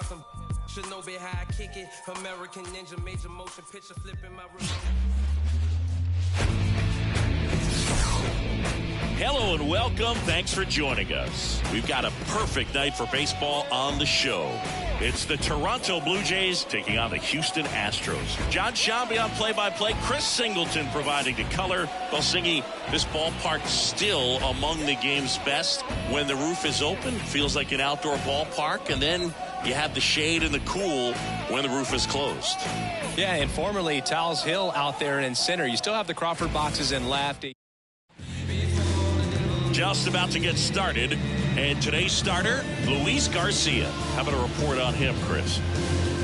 around some. Should know be how I kick it. American Ninja, major motion picture flipping my remote. Hello and welcome. Thanks for joining us. We've got a perfect night for baseball on the show. It's the Toronto Blue Jays taking on the Houston Astros. John Shambi on play-by-play. Chris Singleton providing the color. Well, Singy, this ballpark still among the game's best. When the roof is open, feels like an outdoor ballpark. And then you have the shade and the cool when the roof is closed. Yeah, and formerly Towles Hill out there in center. You still have the Crawford boxes in left. Just about to get started, and today's starter, Luis Garcia. How about a report on him, Chris?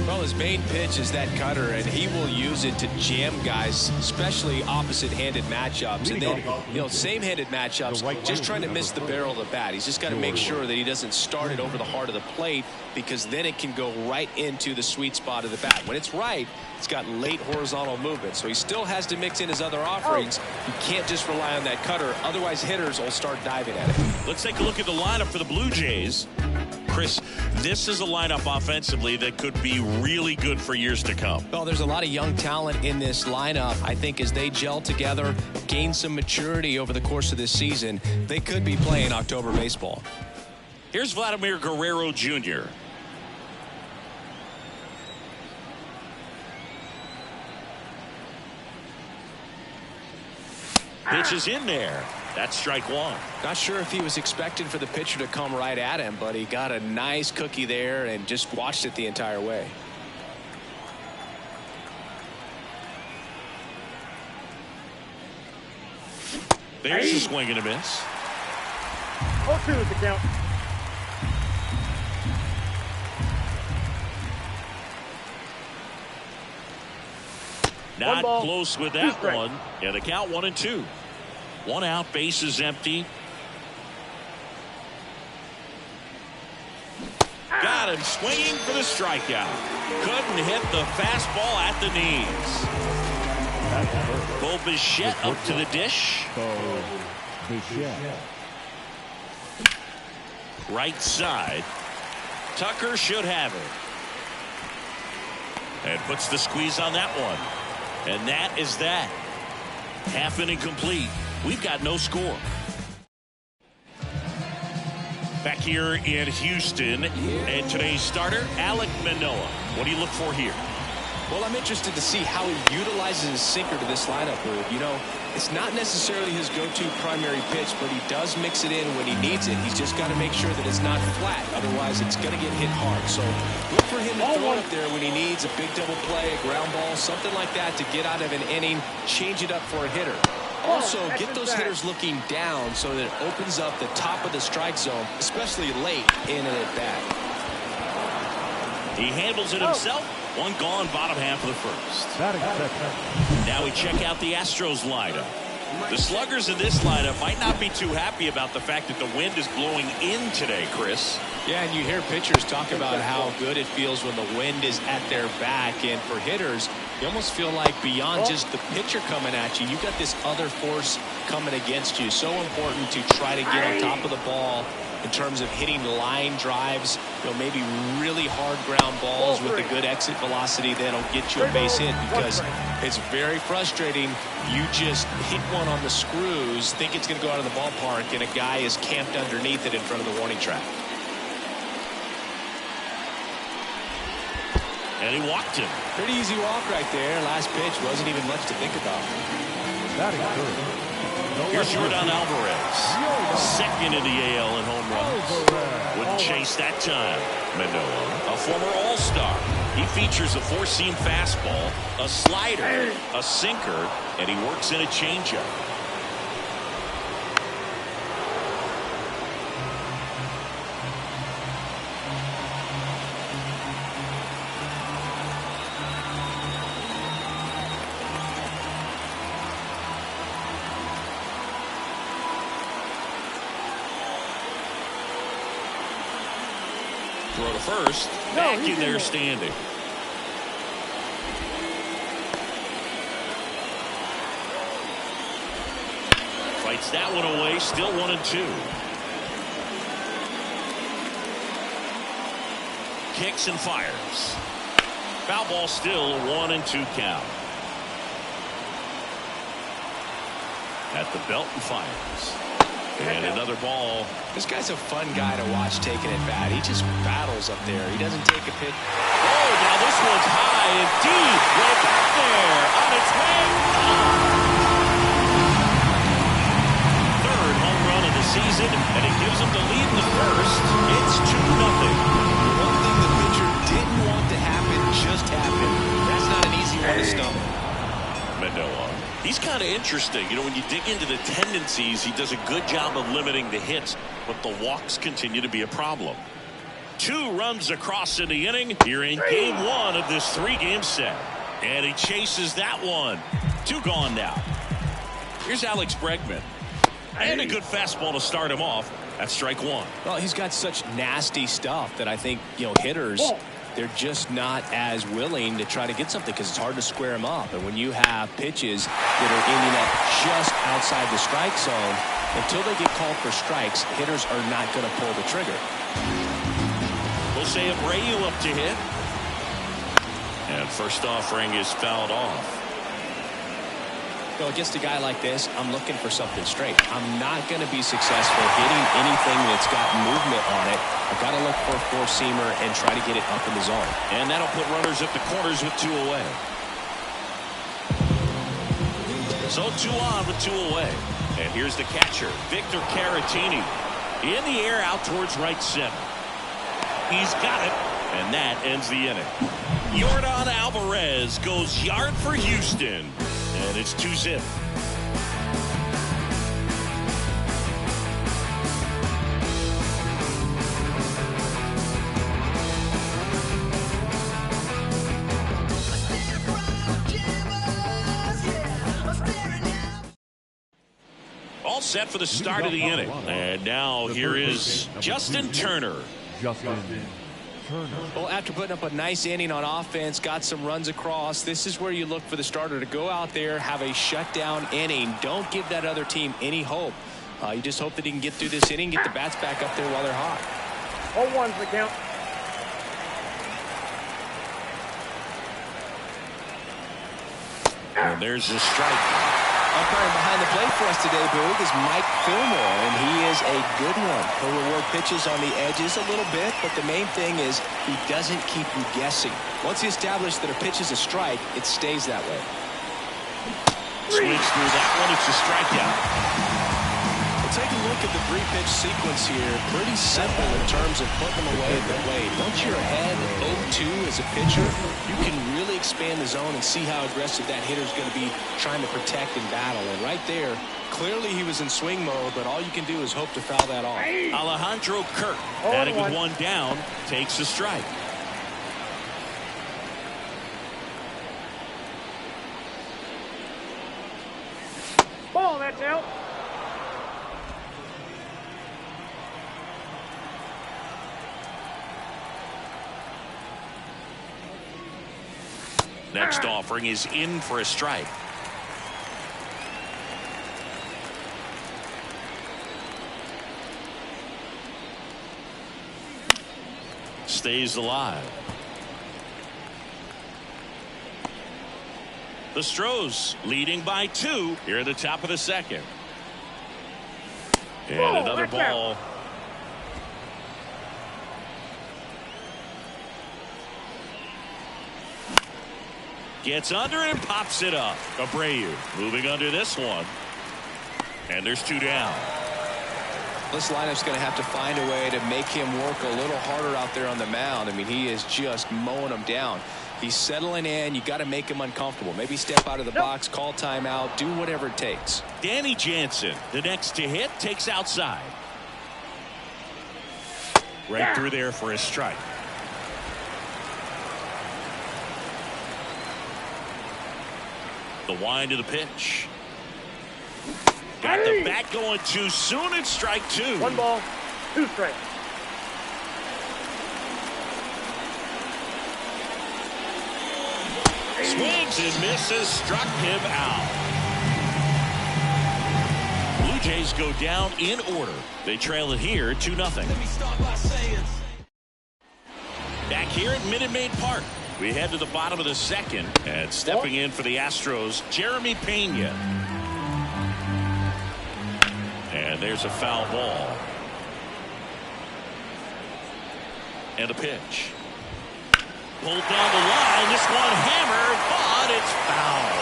Well, his main pitch is that cutter, and he will use it to jam guys, especially opposite-handed matchups. And then, same-handed matchups, just trying to miss the barrel of the bat. He's just got to make sure that he doesn't start it over the heart of the plate, because then it can go right into the sweet spot of the bat. When it's right, it's got late horizontal movement, so he still has to mix in his other offerings. You can't just rely on that cutter, otherwise hitters will start diving at it. Let's take a look at the lineup for the Blue Jays. Chris, this is a lineup offensively that could be really good for years to come. Well, there's a lot of young talent in this lineup. I think as they gel together, gain some maturity over the course of this season, they could be playing October baseball. Here's Vladimir Guerrero Jr. Pitch is in there. That's strike one. Not sure if he was expecting for the pitcher to come right at him, but he got a nice cookie there and just watched it the entire way. There's a swing and a miss. 0-2 is the count. Not close with that one. Yeah, the count 1-2. One out, base is empty. Got him swinging for the strikeout. Couldn't hit the fastball at the knees. Bo Bichette up to the dish. Right side. Tucker should have it. And puts the squeeze on that one. And that is that. Half inning complete. We've got no score. Back here in Houston, and today's starter, Alek Manoah. What do you look for here? Well, I'm interested to see how he utilizes his sinker to this lineup, Rude. You know, it's not necessarily his go-to primary pitch, but he does mix it in when he needs it. He's just got to make sure that it's not flat. Otherwise, it's going to get hit hard. So look for him to throw it up there when he needs a big double play, a ground ball, something like that to get out of an inning, change it up for a hitter. Also, get those hitters looking down so that it opens up the top of the strike zone, especially late in an at-bat. He handles it himself. One gone, bottom half of the first. Now we check out the Astros lineup. The sluggers in this lineup might not be too happy about the fact that the wind is blowing in today, Chris. Yeah, and you hear pitchers talk about how good it feels when the wind is at their back. And for hitters, you almost feel like beyond just the pitcher coming at you, you've got this other force coming against you. So important to try to get on top of the ball in terms of hitting line drives, maybe really hard ground balls with a good exit velocity that'll get you a base hit, because it's very frustrating. You just hit one on the screws, think it's going to go out of the ballpark, and a guy is camped underneath it in front of the warning track. And he walked him. Pretty easy walk right there. Last pitch wasn't even much to think about. Here's Jordan Alvarez, second in the AL in home runs. Wouldn't chase that time. Manoah, a former All-Star. He features a four-seam fastball, a slider, a sinker, and he works in a changeup. Throw to first, back in there standing. Fights that one away, still 1-2. kicks and fires. Foul ball, still a 1-2 count. At the belt and fires. And another ball. This guy's a fun guy to watch taking it bad. He just battles up there. He doesn't take a pitch. Oh, now this one's high and deep. Way back there. On its way. Third home run of the season, and it gives him the lead in the first. It's 2-0. One thing the pitcher didn't want to happen just happened. That's not an easy one to stomach. Manoah. He's kind of interesting. You know, when you dig into the tendencies, he does a good job of limiting the hits, but the walks continue to be a problem. 2 runs across in the inning here in game 1 of this 3-game set. And he chases that one. 2 gone now. Here's Alex Bregman. And a good fastball to start him off. That's strike 1. Well, he's got such nasty stuff that I think, hitters, they're just not as willing to try to get something because it's hard to square them up. And when you have pitches that are ending up just outside the strike zone, until they get called for strikes, hitters are not going to pull the trigger. Jose Abreu up to hit. And first offering is fouled off. Against a guy like this, I'm looking for something straight. I'm not going to be successful hitting anything that's got movement on it. I've got to look for a four-seamer and try to get it up in the zone. And that'll put runners at the corners with 2 away. So 2 on with 2 away. And here's the catcher, Victor Caratini. In the air out towards right center. He's got it. And that ends the inning. Yordan Alvarez goes yard for Houston. And it's 2-0. All set for the start of the inning. And now here is Justin Turner. Well, after putting up a nice inning on offense, got some runs across, this is where you look for the starter to go out there, have a shutdown inning. Don't give that other team any hope. You just hope that he can get through this inning, get the bats back up there while they're hot. 0-1's the count. And there's the strike. Umpiring behind the plate for us today, Boog, is Mike Fillmore, and he is a good one. He'll reward pitches on the edges a little bit, but the main thing is he doesn't keep you guessing. Once he establishes that a pitch is a strike, it stays that way. Swings through that one. It's a strikeout. Well, take a look at the 3-pitch sequence here. Pretty simple in terms of putting them away at the plate. Once you're ahead 0-2 as a pitcher, you can really expand the zone and see how aggressive that hitter is going to be trying to protect and battle. And right there, clearly he was in swing mode, but all you can do is hope to foul that off. Alejandro Kirk, batting with 1 down, takes a strike. Ball, that's out. Next offering is in for a strike. Stays alive. The Stros leading by 2 here at the top of the second. And another ball. Gets under it and pops it up. Abreu moving under this one. And there's 2 down. This lineup's going to have to find a way to make him work a little harder out there on the mound. I mean, he is just mowing them down. He's settling in. You got to make him uncomfortable. Maybe step out of the box, call timeout, do whatever it takes. Danny Jansen, the next to hit, takes outside. Right through there for a strike. The wind of the pitch. Got the bat going too soon. It's strike 2. 1 ball, 2 strikes. Swings and misses. Struck him out. Blue Jays go down in order. They trail it here 2-0. Back here at Minute Maid Park, we head to the bottom of the second, and stepping in for the Astros, Jeremy Pena. And there's a foul ball. And a pitch. Pulled down the line. This one hammered, but it's foul.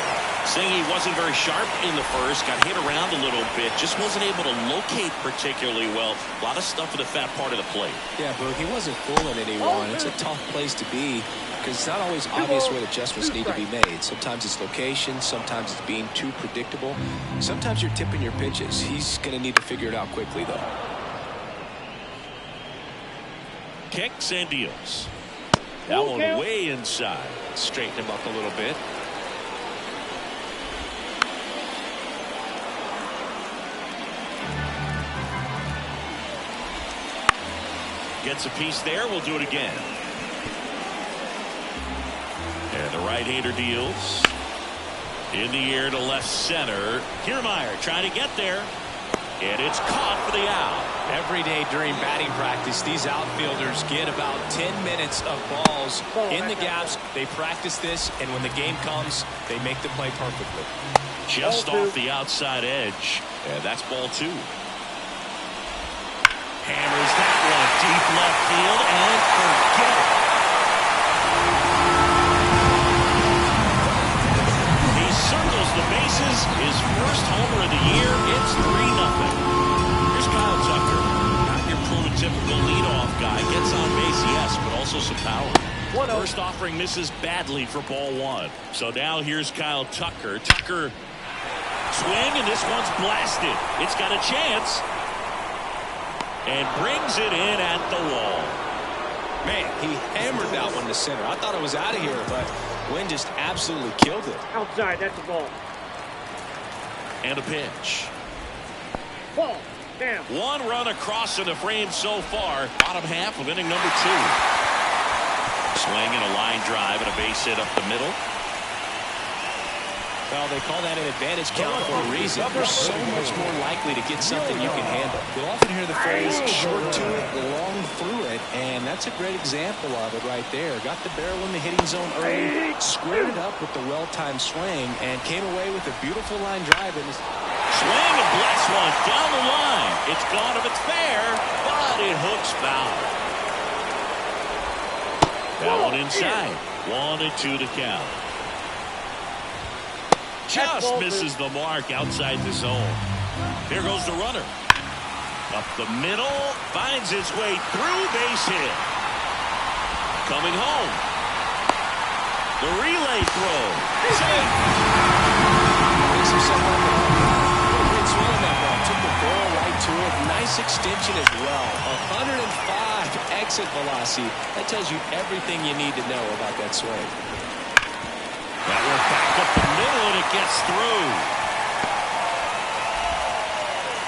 Saying he wasn't very sharp in the first, got hit around a little bit, just wasn't able to locate particularly well. A lot of stuff in the fat part of the plate. Yeah, Boog, he wasn't fooling anyone. It's a tough place to be because it's not always obvious what adjustments need to be made. Sometimes it's location, sometimes it's being too predictable. Sometimes you're tipping your pitches. He's going to need to figure it out quickly, though. Kicks and deals. That one way inside. Straighten him up a little bit. Gets a piece there. We'll do it again. And the right-hander deals. In the air to left center. Kiermaier trying to get there. And it's caught for the out. Every day during batting practice, these outfielders get about 10 minutes of balls in the gaps. They practice this, and when the game comes, they make the play perfectly. Just off the outside edge. And that's ball two. Hammers that one deep left field, and forget it. He circles the bases. His first homer of the year. It's 3-0. Here's Kyle Tucker. Not your prototypical leadoff guy. Gets on base, yes, but also some power. First offering misses badly for ball one. So now here's Kyle Tucker. Tucker swing, and this one's blasted. It's got a chance. And brings it in at the wall. Man, he hammered that one to center. I thought it was out of here, but Wynn just absolutely killed it. Outside, that's a ball. And a pitch. Ball. Damn. One run across in the frame so far. Bottom half of inning number two. Swing and a line drive and a base hit up the middle. Well, they call that an advantage count for a reason. You're so much more likely to get something you can handle. You'll often hear the phrase, short to it, long through it, and that's a great example of it right there. Got the barrel in the hitting zone early, squared it up with the well-timed swing, and came away with a beautiful line drive. Swing and blast one down the line. It's gone if it's fair, but it hooks foul. That one inside. 1-2 to count. Just misses the mark outside the zone. Here goes the runner. Up the middle. Finds its way through. Base hit. Coming home. The relay throw. Safe. Makes himself up. Great swing on that ball. Took the barrel right to it. Nice extension as well. 105 exit velocity. That tells you everything you need to know about that swing. That one back up the middle, and it gets through.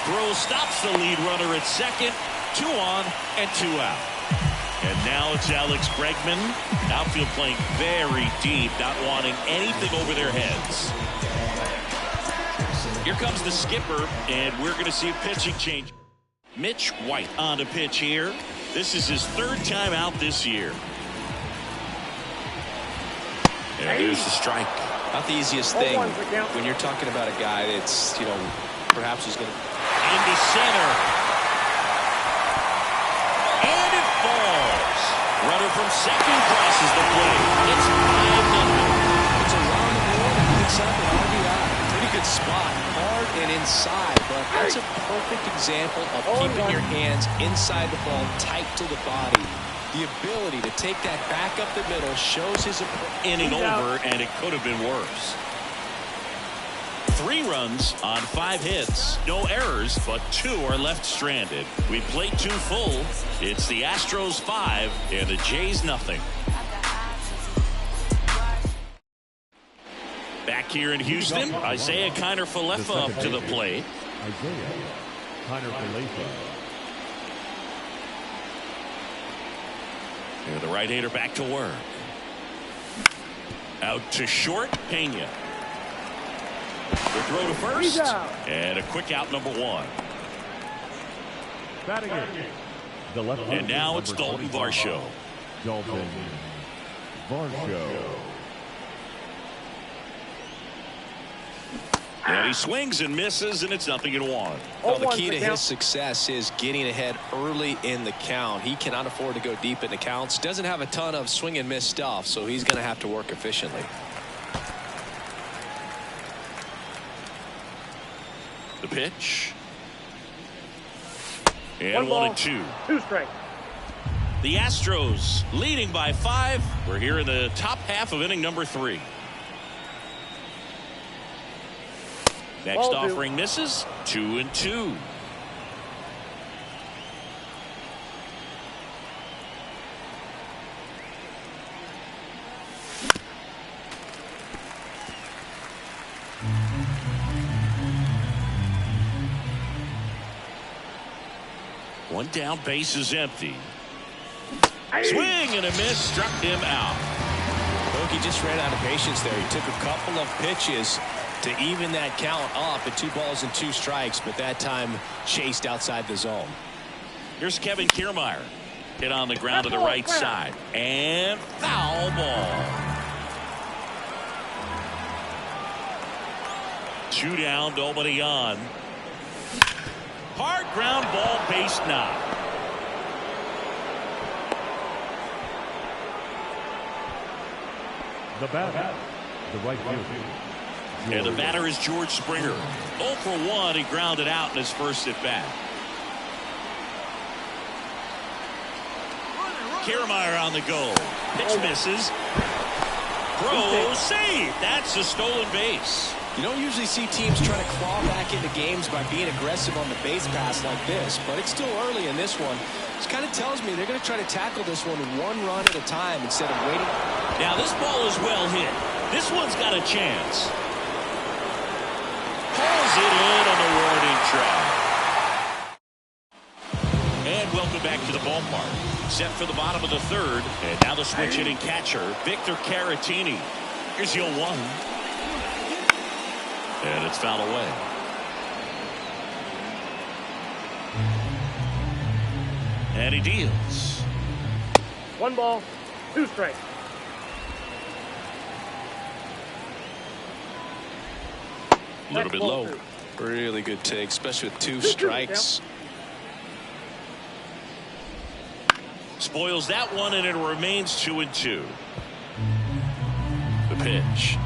Throw stops the lead runner at second. 2 on and 2 out. And now it's Alex Bregman. Outfield playing very deep, not wanting anything over their heads. Here comes the skipper, and we're going to see a pitching change. Mitch White on the pitch here. This is his 3rd time out this year. And there's the strike. Not the easiest thing when you're talking about a guy that's, perhaps he's going to. Into center. And it falls. Runner from second crosses the plate. It's 5-0. It's around the board and picks up an RBI. Pretty good spot. Hard and inside, but that's a perfect example of keeping your hands inside the ball, tight to the body. The ability to take that back up the middle shows his inning over, and it could have been worse. 3 runs on 5 hits. No errors, but 2 are left stranded. We played 2 full. It's the Astros 5 and the Jays nothing. Back here in Houston, Isaiah Kiner-Falefa up to the plate. Isaiah Kiner-Falefa. And the right-hander back to work. Out to short, Pena. The throw to first. And a quick out, number 1. Batting it. The left and now it's Dalton Varsho. Dalton Varsho. And he swings and misses, and it's 0-1. Well, the key to his success is getting ahead early in the count. He cannot afford to go deep in the counts. Doesn't have a ton of swing and miss stuff, so he's going to have to work efficiently. The pitch. And 1-2. 2 strikes. The Astros leading by 5. We're here in the top half of inning number 3. Next offering misses. 2-2. One down, base is empty. Swing and a miss, struck him out. He just ran out of patience there. He took a couple of pitches to even that count up at 2 balls and 2 strikes, but that time chased outside the zone. Here's Kevin Kiermaier. Hit on the ground to the right side. And foul ball. 2 down, nobody on. Hard ground ball, base knock. The batter, the right fielder. And the batter is George Springer. 0 for 1. He grounded out in his first at bat. Kiermaier on the go. Pitch misses. Throw, save. That's a stolen base. You don't usually see teams try to claw back into games by being aggressive on the base pass like this, but it's still early in this one. This kind of tells me they're going to try to tackle this one 1 run at a time instead of waiting. Now this ball is well hit. This one's got a chance. Pulls it in on the warning track. And welcome back to the ballpark. Set for the bottom of the 3rd. And now the switch hitting catcher, Victor Caratini. Here's 0-1. And it's fouled away. And he deals. 1 ball, 2 strikes. A little bit low. Really good take, especially with 2 strikes. Spoils that one, and it remains 2-2. The pitch.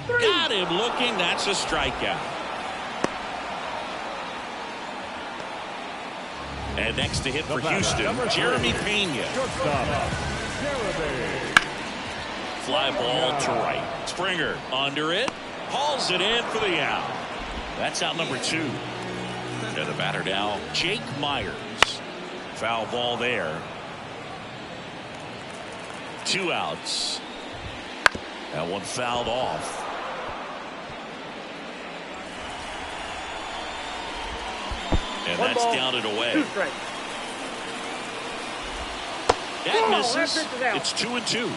Got him looking. That's a strikeout. And next to hit for Houston, Jeremy Pena. Fly ball to right. Springer under it. Hauls it in for the out. That's out number 2. And the batter now, Jake Myers. Foul ball there. 2 outs. That one fouled off. And that's down and away. 2 strikes. That misses. It's 2-2.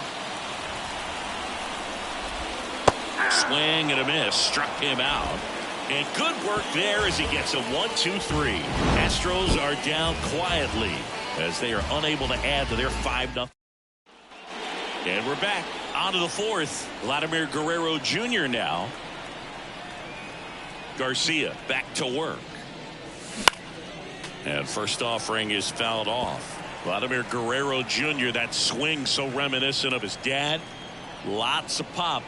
Swing and a miss. Struck him out. And good work there as he gets a 1-2-3. Astros are down quietly as they are unable to add to their 5-0. And we're back onto the 4th. Vladimir Guerrero Jr. now. Garcia back to work. And first offering is fouled off. Vladimir Guerrero Jr., that swing so reminiscent of his dad. Lots of pop.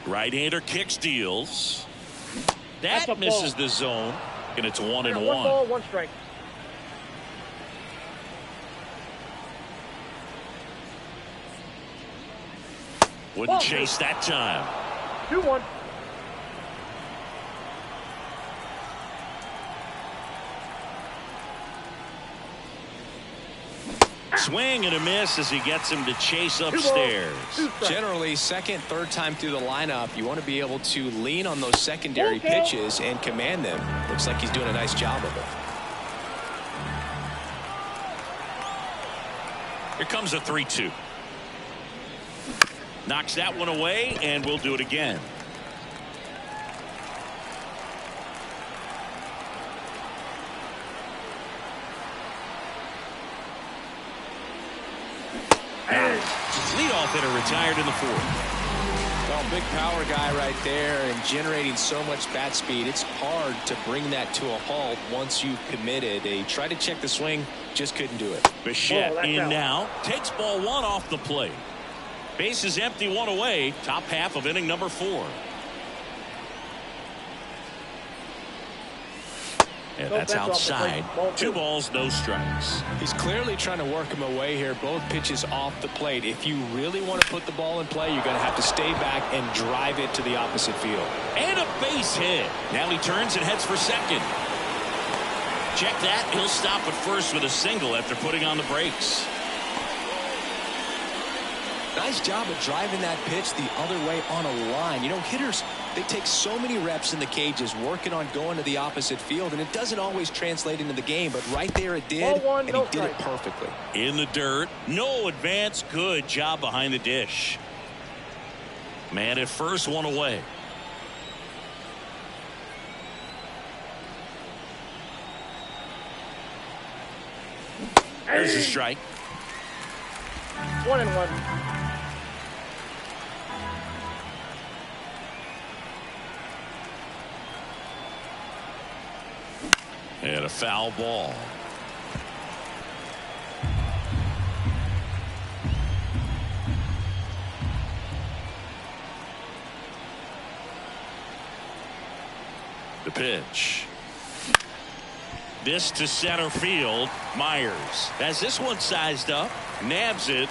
Right-hander kicks, deals. That misses the zone, and it's 1-1. 1 ball, 1 strike. Wouldn't chase that time. 2-1. Swing and a miss as he gets him to chase upstairs. Generally, 2nd, 3rd time through the lineup, you want to be able to lean on those secondary pitches and command them. Looks like he's doing a nice job of it. Here comes a 3-2. Knocks that one away, and we'll do it again. Leadoff hitter retired in the fourth. Well, big power guy right there and generating so much bat speed. It's hard to bring that to a halt once you've committed. They tried to check the swing, just couldn't do it. Bichette in now. Takes ball one off the plate. Base is empty, one away. Top half of inning number 4. And that's outside. 2 balls, no strikes. He's clearly trying to work him away here. Both pitches off the plate. If you really want to put the ball in play, you're going to have to stay back and drive it to the opposite field. And a base hit. Now he turns and heads for second. Check that. He'll stop at first with a single after putting on the brakes. Nice job of driving that pitch the other way on a line. You know, hitters, they take so many reps in the cages working on going to the opposite field, and it doesn't always translate into the game, but right there it did, and he did it perfectly. In the dirt, no advance, good job behind the dish. Man at first, one away. There's a strike. 1-1. And a foul ball. The pitch. This to center field. Myers has this one sized up. Nabs it.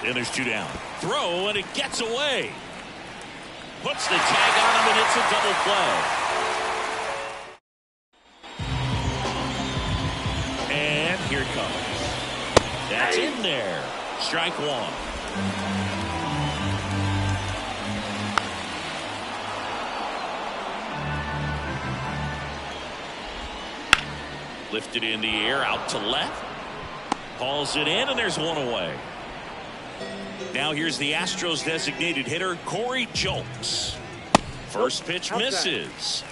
And there's 2 down. Throw, and it gets away. Puts the tag on him, and it's a double play. And here it comes. That's in there. Strike 1. Lifted in the air, out to left. Hauls it in, and there's 1 away. Now here's the Astros designated hitter, Corey Julks. First pitch misses.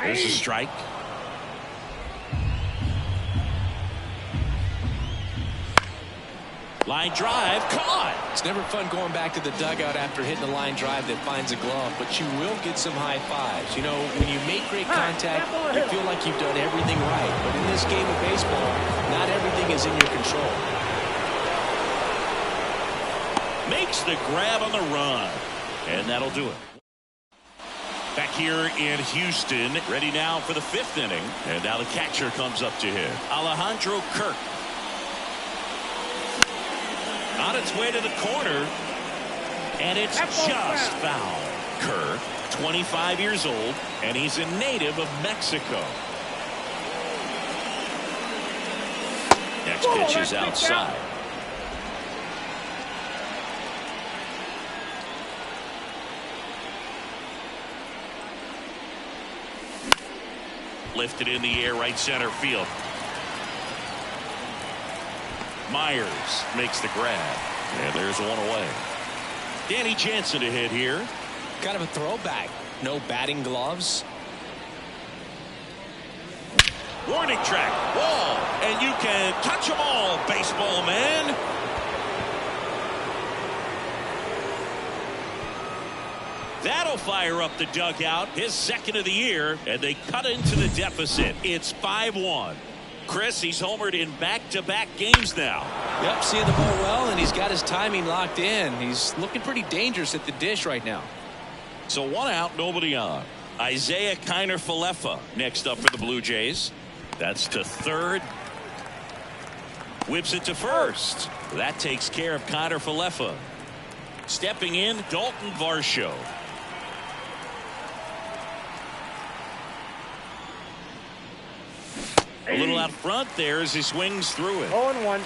There's a strike. Line drive, caught. It's never fun going back to the dugout after hitting a line drive that finds a glove, but you will get some high fives. You know, when you make great contact, you feel like you've done everything right. But in this game of baseball, not everything is in your control. Makes the grab on the run. And that'll do it. Back here in Houston, ready now for the 5th inning. And now the catcher comes up to hit. Alejandro Kirk. On its way to the corner, and it's just foul. Kerr, 25 years old, and he's a native of Mexico. Next pitch is outside. Lifted in the air, right center field. Myers makes the grab. And there's 1 away. Danny Jansen to hit here. Kind of a throwback. No batting gloves. Warning track. Wall. And you can touch them all, baseball man. That'll fire up the dugout. His 2nd of the year. And they cut into the deficit. It's 5-1. Chris, he's homered in back-to-back games now. Yep, seeing the ball well, and he's got his timing locked in. He's looking pretty dangerous at the dish right now. So 1 out, nobody on. Isaiah Kiner-Falefa next up for the Blue Jays. That's to 3rd. Whips it to 1st. That takes care of Kiner-Falefa. Stepping in, Dalton Varsho. A little out front there as he swings through it. 0-1.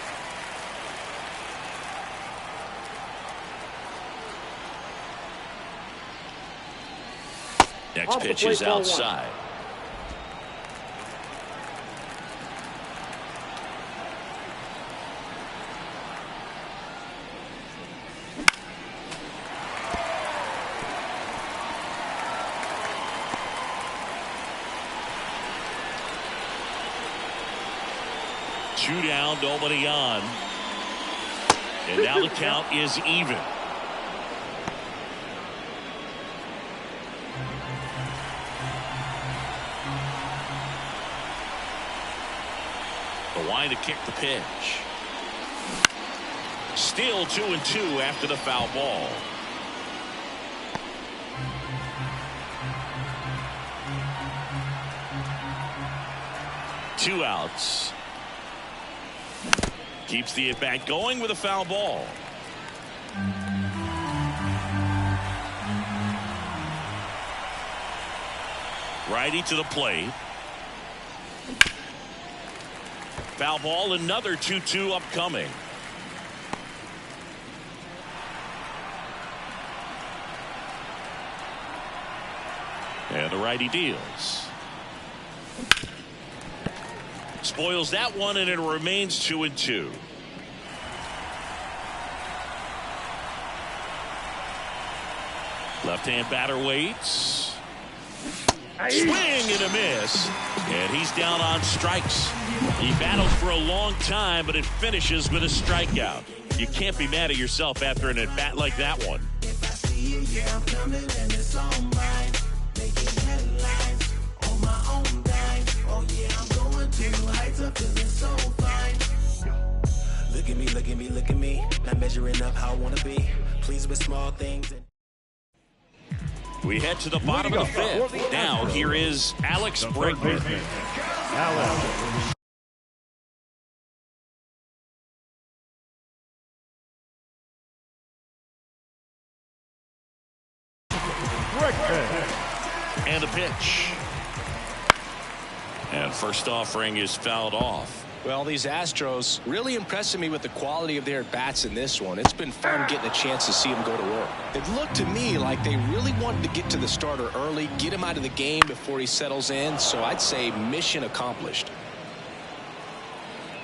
Next pitch is outside. 2 down, nobody on. And now the count is even. The line to kick the pitch. Still 2-2 after the foul ball. Two outs. Keeps the at-bat going with a foul ball. Righty to the plate. Foul ball, another 2-2 upcoming. And the righty deals. Spoils that one, and it remains 2-2. Left-hand batter waits. Swing and a miss. And he's down on strikes. He battled for a long time, but it finishes with a strikeout. You can't be mad at yourself after an at-bat like that one. Look at me, not measuring up how I want to be. Pleased with small things. We head to the bottom of the fifth. Now here is Alex Bregman. And a pitch. And first offering is fouled off. Well, these Astros really impressing me with the quality of their bats in this one. It's been fun getting a chance to see them go to work. It looked to me like they really wanted to get to the starter early, get him out of the game before he settles in. So I'd say mission accomplished.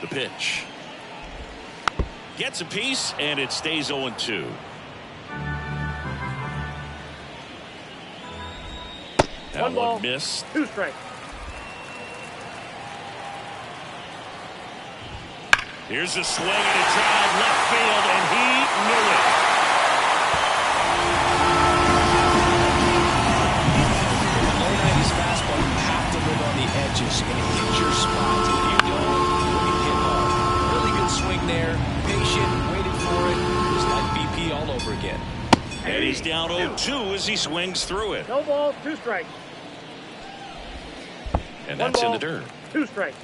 The pitch. Gets a piece, and it stays 0-2. That one missed. 2 strikes. Here's a swing and a drive left field, and he knew it. The low 90s fastball, you have to live on the edges and hit your spots. If you don't, you'll get hit hard. Really good swing there. Patient, waited for it. It was like BP all over again. And he's down 0-2 as he swings through it. No balls, 2 strikes. And that's in the dirt. 2 strikes.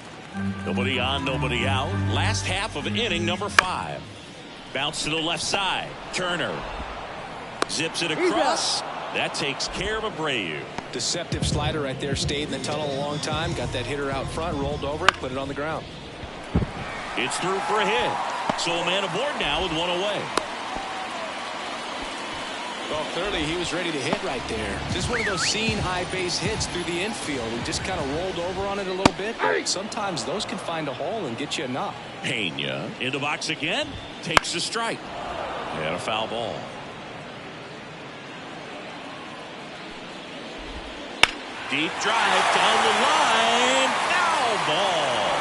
Nobody on, nobody out. Last half of inning number 5. Bounce to the left side. Turner zips it across. That takes care of Abreu. Deceptive slider right there. Stayed in the tunnel a long time. Got that hitter out front. Rolled over it. Put it on the ground. It's through for a hit. So a man aboard now with one away. Well, clearly he was ready to hit right there. Just one of those seeing high base hits through the infield. He just kind of rolled over on it a little bit. But sometimes those can find a hole and get you a knock. Pena in the box again. Takes a strike. And a foul ball. Deep drive down the line. Foul ball.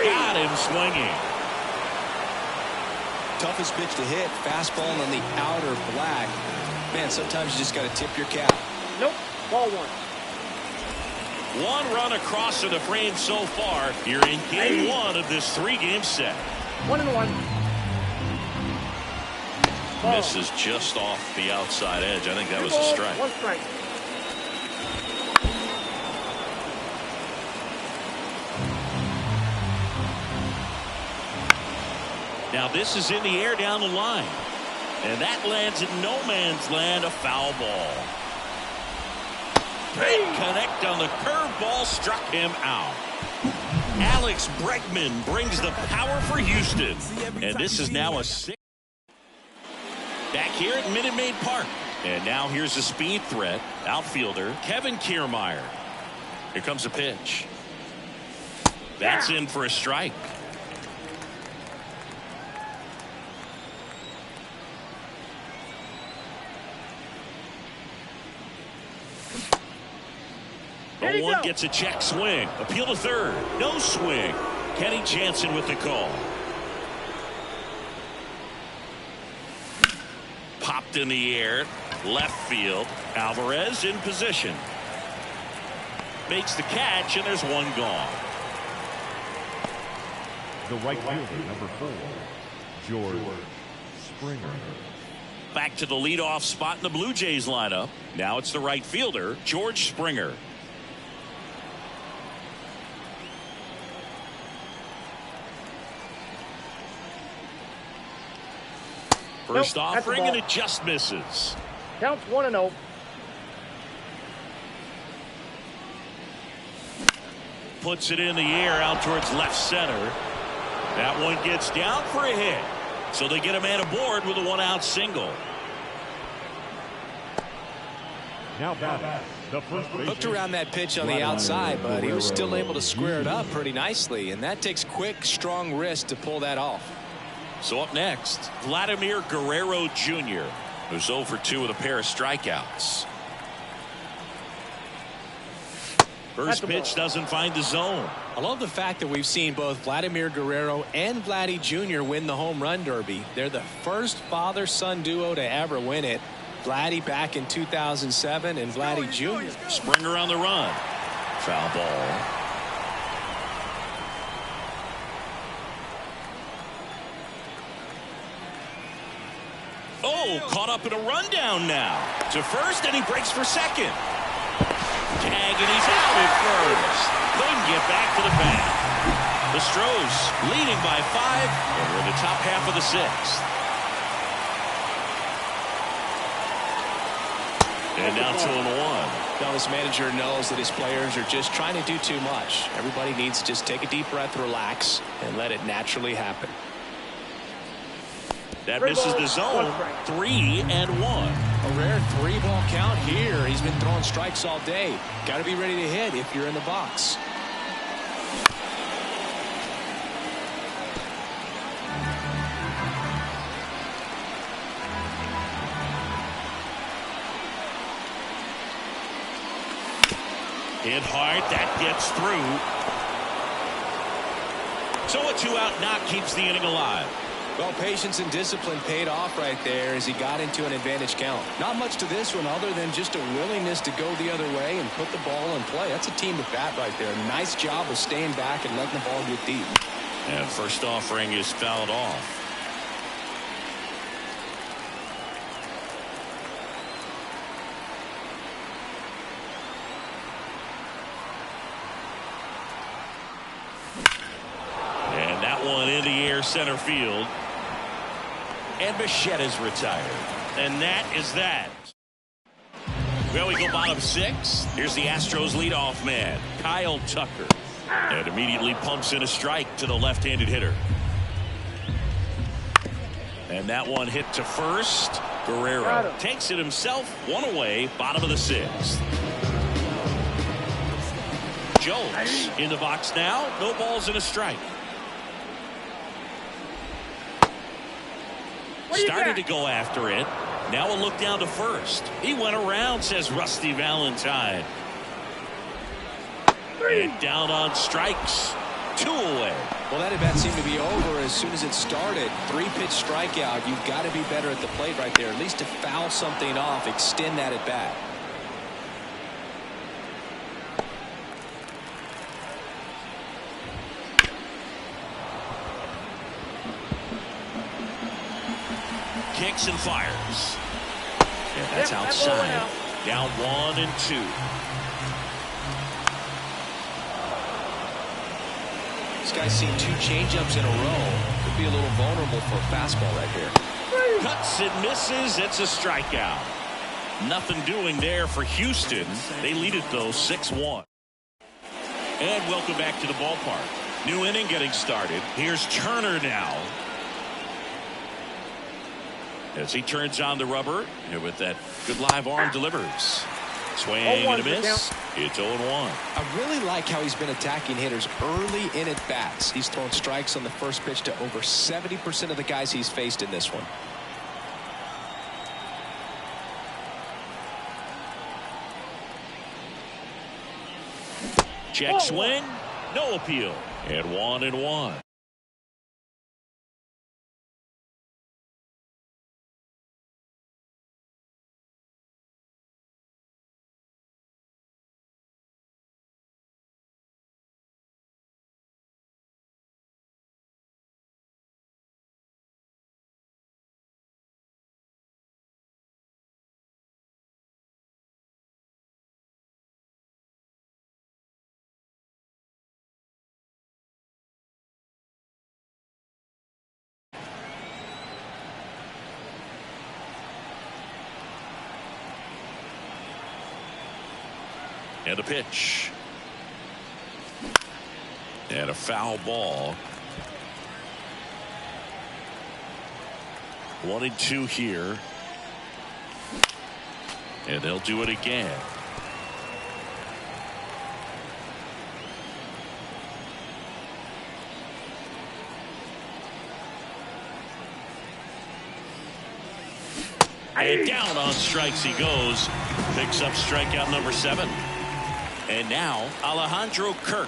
Got him swinging. Toughest pitch to hit, fastball on the outer black. Man, sometimes you just got to tip your cap. Nope, ball 1. One run across to the frame so far here in game 1 of this 3-game set. 1-1. This is just off the outside edge. I think that was a strike. 1 strike. Now this is in the air down the line. And that lands in no man's land, a foul ball. Great connect on the curveball, struck him out. Alex Bregman brings the power for Houston. And this is now a 6. Back here at Minute Maid Park. And now here's a speed threat. Outfielder Kevin Kiermaier. Here comes a pitch. That's in for a strike. 1 gets a check swing. Appeal to third. No swing. Kenny Jansen with the call. Popped in the air. Left field. Alvarez in position. Makes the catch, and there's 1 gone. The right fielder, number 4, George Springer. Back to the leadoff spot in the Blue Jays lineup. Now it's the right fielder, George Springer. First offering, and it just misses. Counts 1-0. Puts it in the air out towards left center. That one gets down for a hit. So they get a man aboard with a 1-out single. Now batting, the first baseman. Hooked around that pitch on the outside, but he was still able to square it up pretty nicely. And that takes quick, strong wrist to pull that off. So up next, Vladimir Guerrero Jr., who's 0 for 2 with a pair of strikeouts. First pitch doesn't find the zone. I love the fact that we've seen both Vladimir Guerrero and Vladdy Jr. win the home run derby. They're the first father-son duo to ever win it. Vladdy back in 2007 and Vladdy Jr. Springer on the run. Foul ball. Oh, caught up in a rundown now. To first, and he breaks for second. Tag, and he's out at first. Couldn't get back to the bat. The Stros leading by 5, and we're in the top half of the 6th. And now 2-1. Now this manager knows that his players are just trying to do too much. Everybody needs to just take a deep breath, relax, and let it naturally happen. That misses the zone. 3-1. A rare 3-ball count here. He's been throwing strikes all day. Got to be ready to hit if you're in the box. Hit hard. That gets through. So a 2-out knock keeps the inning alive. Well, patience and discipline paid off right there as he got into an advantage count. Not much to this one other than just a willingness to go the other way and put the ball in play. That's a team at bat right there. Nice job of staying back and letting the ball get deep. And first offering is fouled off. And that one in the air center field. And Bichetta's retired. And that is that. Well, we go bottom 6. Here's the Astros leadoff man, Kyle Tucker. And immediately pumps in a strike to the left-handed hitter. And that one hit to first. Guerrero takes it himself. 1 away, bottom of the 6th. Jones in the box now. No balls and a strike. Started to go after it. Now a look down to first. He went around, says Rusty Valentine. And down on strikes. 2 away. Well, that at-bat seemed to be over as soon as it started. 3-pitch strikeout. You've got to be better at the plate right there. At least to foul something off, extend that at-bat. Kicks and fires. And that's outside. Down 1 and 2. This guy's seen 2 changeups in a row. Could be a little vulnerable for a fastball right here. Cuts and misses. It's a strikeout. Nothing doing there for Houston. They lead it though 6-1. And welcome back to the ballpark. New inning getting started. Here's Turner now. As he turns on the rubber, and with that good live arm delivers. Swing and a miss. It's 0-1. I really like how he's been attacking hitters early in at bats. He's thrown strikes on the first pitch to over 70% of the guys he's faced in this one. Check swing. No appeal. And 1-1. And a pitch. And a foul ball. 1-2 here. And they'll do it again. And down on strikes he goes. Picks up strikeout number 7. And now Alejandro Kirk.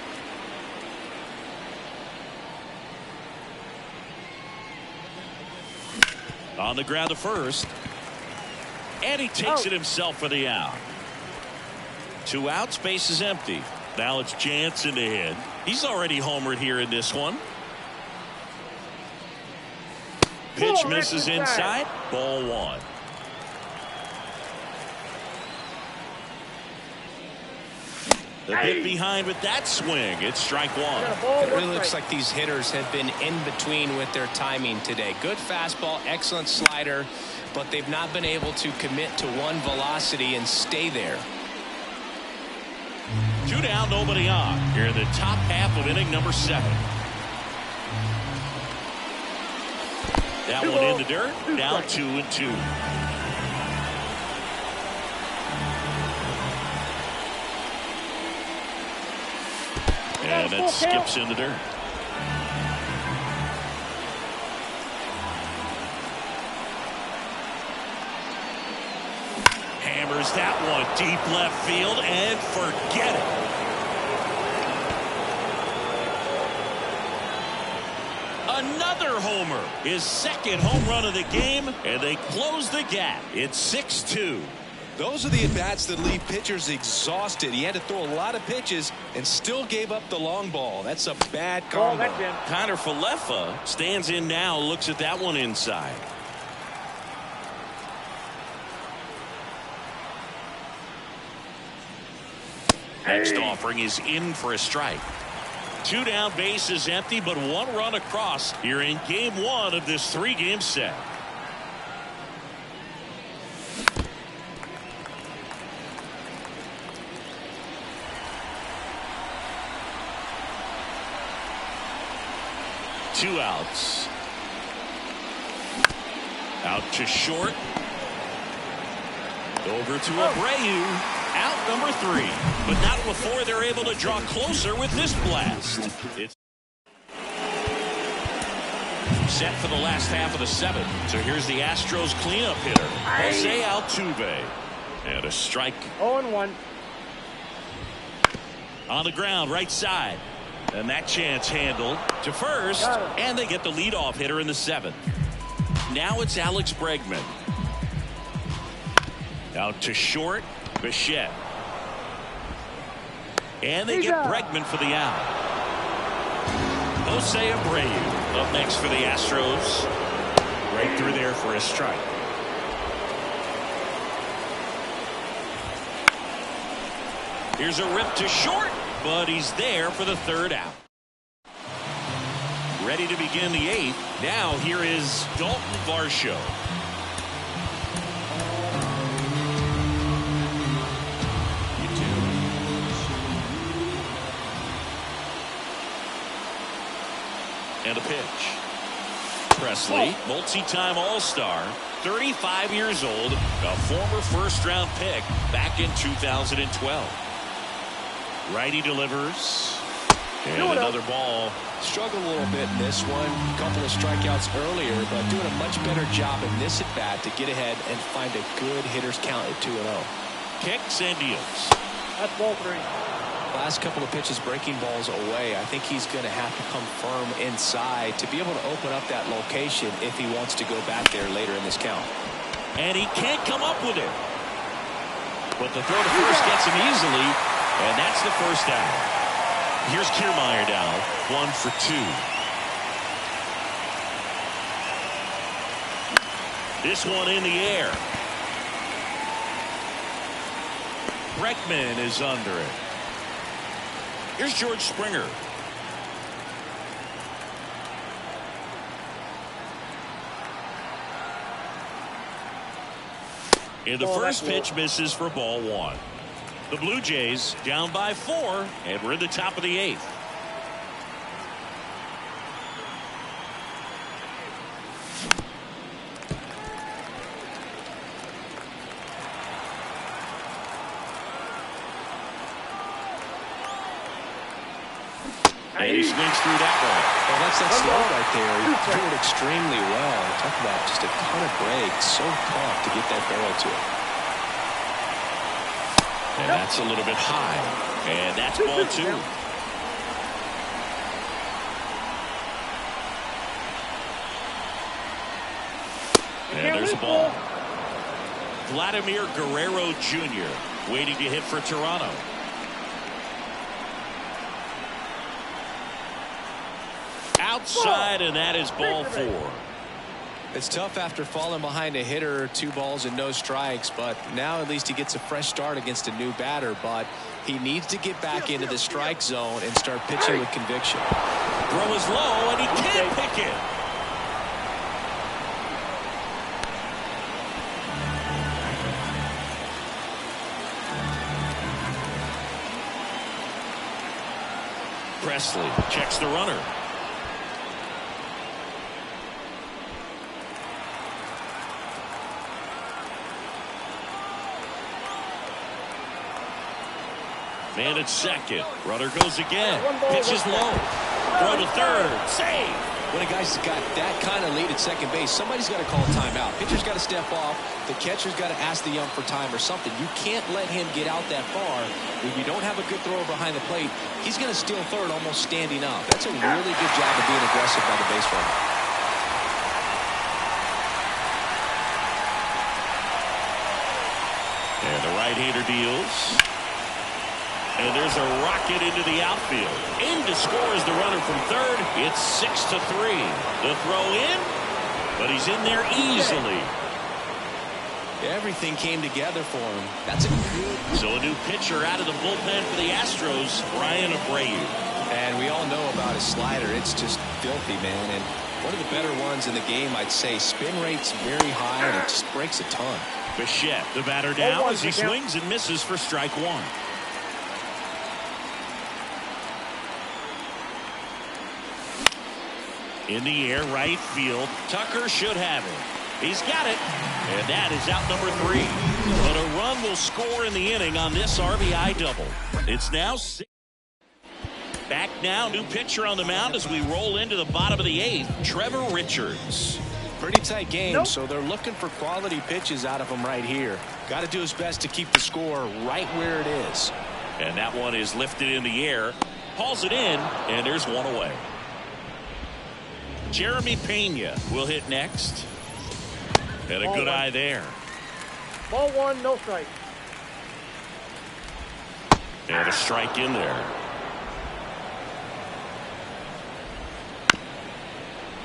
On the ground to first. And he takes it himself for the out. 2 outs, base is empty. Now it's Jansen to hit. He's already homered here in this one. Pitch misses inside. Ball 1. The hit behind with that swing. It's strike 1. It really looks like these hitters have been in between with their timing today. Good fastball, excellent slider, but they've not been able to commit to one velocity and stay there. 2 down, nobody on. Here in the top half of inning number 7. That one in the dirt. Now 2-2. And that skips in the dirt. Hammers that one deep left field and forget it. Another homer. His second home run of the game, and they close the gap. It's 6-2. Those are the at-bats that leave pitchers exhausted. He had to throw a lot of pitches and still gave up the long ball. That's a bad combo. Connor Falefa stands in now, looks at that one inside. Next offering is in for a strike. 2 down, base is empty, but 1 run across here in game 1 of this 3-game set. Two outs. Out to short. Over to Abreu. Out number 3. But not before they're able to draw closer with this blast. It's set for the last half of the 7th. So here's the Astros cleanup hitter, Jose Altuve. And a strike. 0-1. On the ground, right side. And that chance handled to first, and they get the leadoff hitter in the 7th. Now it's Alex Bregman. Out to short, Bichette. And they get Bregman for the out. Jose Abreu up next for the Astros. Right through there for a strike. Here's a rip to short. But he's there for the 3rd out. Ready to begin the 8th. Now here is Dalton Varsho. And a pitch. Presley, multi-time All-Star, 35 years old, a former first-round pick back in 2012. Righty delivers. And another ball. Struggled a little bit in this one. A couple of strikeouts earlier, but doing a much better job in this at-bat to get ahead and find a good hitter's count at 2-0. Kicks and deals. That's ball 3. Last couple of pitches breaking balls away. I think he's going to have to come firm inside to be able to open up that location if he wants to go back there later in this count. And he can't come up with it. But the throw to first gets him easily, and that's the first out. Here's Kiermaier now, 1 for 2. This one in the air. Breckman is under it. Here's George Springer. And the first pitch misses for ball 1. The Blue Jays down by 4, and we're in the top of the 8th. And he swings through that ball. Well, that's that slow right there. He threw it extremely well. Talk about just a ton of breaks. So tough to get that barrel to it. And that's a little bit high. And that's ball 2. And there's a ball. Vladimir Guerrero Jr. waiting to hit for Toronto. Outside, and that is ball 4. It's tough after falling behind a hitter, 2 balls and no strikes, but now at least he gets a fresh start against a new batter. But he needs to get back into the strike zone and start pitching with conviction. Throw is low, and he can't pick it. Presley checks the runner. Man at second. Runner goes again. Pitch is low. Throw to third. Save. When a guy's got that kind of lead at second base, somebody's got to call a timeout. Pitcher's got to step off. The catcher's got to ask the ump for time or something. You can't let him get out that far. If you don't have a good thrower behind the plate, he's going to steal third almost standing up. That's a really good job of being aggressive by the base runner. And the right-hander deals. And there's a rocket into the outfield. In to score is the runner from third. It's 6-3. The throw in, but he's in there easily. Everything came together for him. That's a good. So a new pitcher out of the bullpen for the Astros, Ryan Abreu. And we all know about his slider. It's just filthy, man. And one of the better ones in the game, I'd say. Spin rate's very high, and it just breaks a ton. Bichette, the batter now as he swings and misses for strike 1. In the air, right field. Tucker should have it. He's got it. And that is out number 3. But a run will score in the inning on this RBI double. It's now 6. Back now, new pitcher on the mound as we roll into the bottom of the 8th. Trevor Richards. Pretty tight game, so they're looking for quality pitches out of him right here. Got to do his best to keep the score right where it is. And that one is lifted in the air. Hauls it in, and there's one away. Jeremy Pena will hit next. And a good eye there. Ball 1, no strike. And a strike in there.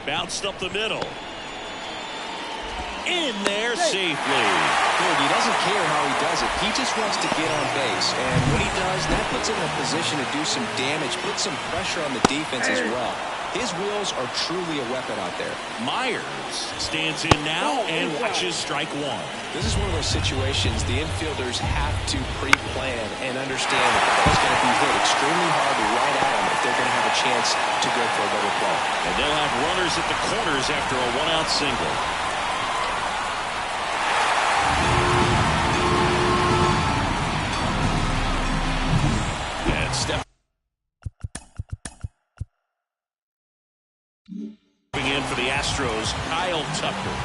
Bounced up the middle. In there safely. Good. He doesn't care how he does it. He just wants to get on base. And when he does, that puts him in a position to do some damage, put some pressure on the defense as well. His wheels are truly a weapon out there. Myers stands in now and watches strike 1. This is one of those situations the infielders have to pre-plan and understand that the ball's going to be hit extremely hard right at them if they're going to have a chance to go for a double play. And they'll have runners at the corners after a 1-out single. And step in for the Astros, Kyle Tucker.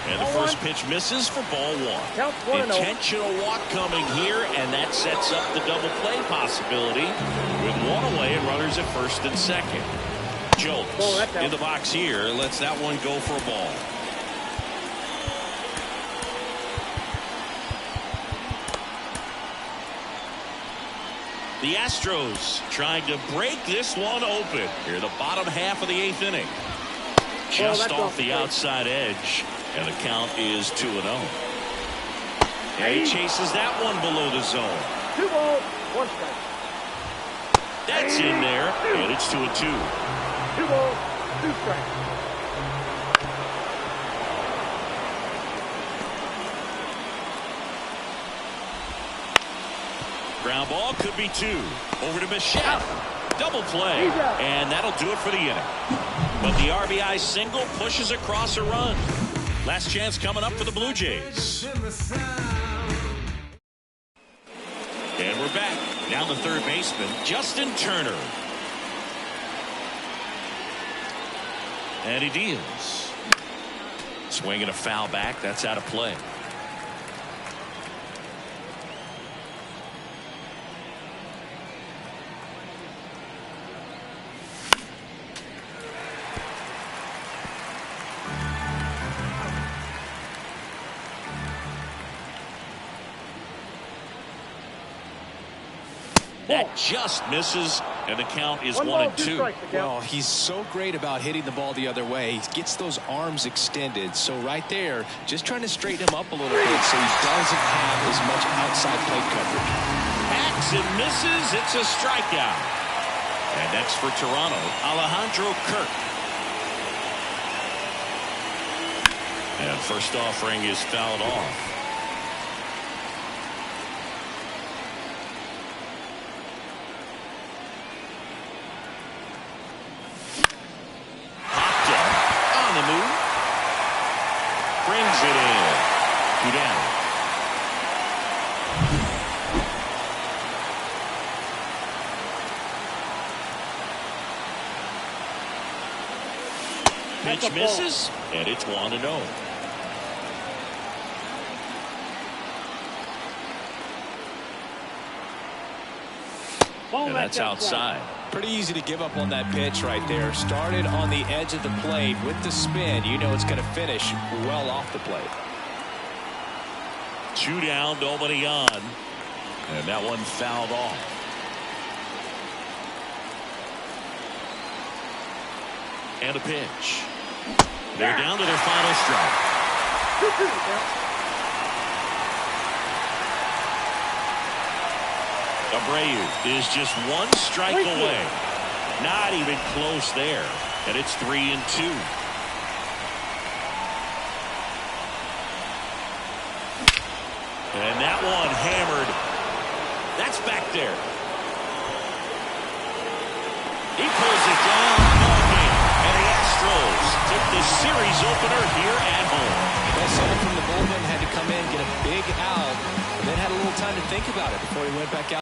And the first pitch misses for ball one. Count 1-0. Intentional walk coming here, and that sets up the double play possibility with one away and runners at first and second. Jones in the box here, lets that one go for a ball. The Astros trying to break this one open here, the bottom half of the 8th inning. Just off the outside edge, and the count is 2-0. And he chases that one below the zone. 2 balls, 1 strike. That's in there, and it's 2-2. 2 balls, 2 strikes. Ground ball could be 2. Over to Michelle. Double play, and that'll do it for the inning. But the RBI single pushes across a run. Last chance coming up for the Blue Jays. And we're back. Down the third baseman, Justin Turner. And he deals. Swinging a foul back. That's out of play. That just misses, and the count is 1-2. Well, he's so great about hitting the ball the other way. He gets those arms extended. So right there, just trying to straighten him up a little bit so he doesn't have as much outside plate coverage. Hacks and misses. It's a strikeout. And next for Toronto, Alejandro Kirk. And first offering is fouled off. Brings it in. 2 down. Pitch misses, and it's 1-0. And that's outside. Pretty easy to give up on that pitch right there. Started on the edge of the plate with the spin. You know it's going to finish well off the plate. 2 down, nobody on. And that one fouled off. And a pitch. They're down to their final strike. Abreu is just 1 strike away. Not even close there. And it's 3-2. And that one hammered. That's back there. He pulls it down. And the Astros took the series opener here at home. Well, someone from the bullpen had to come in, get a big out, and then had a little time to think about it before he went back out.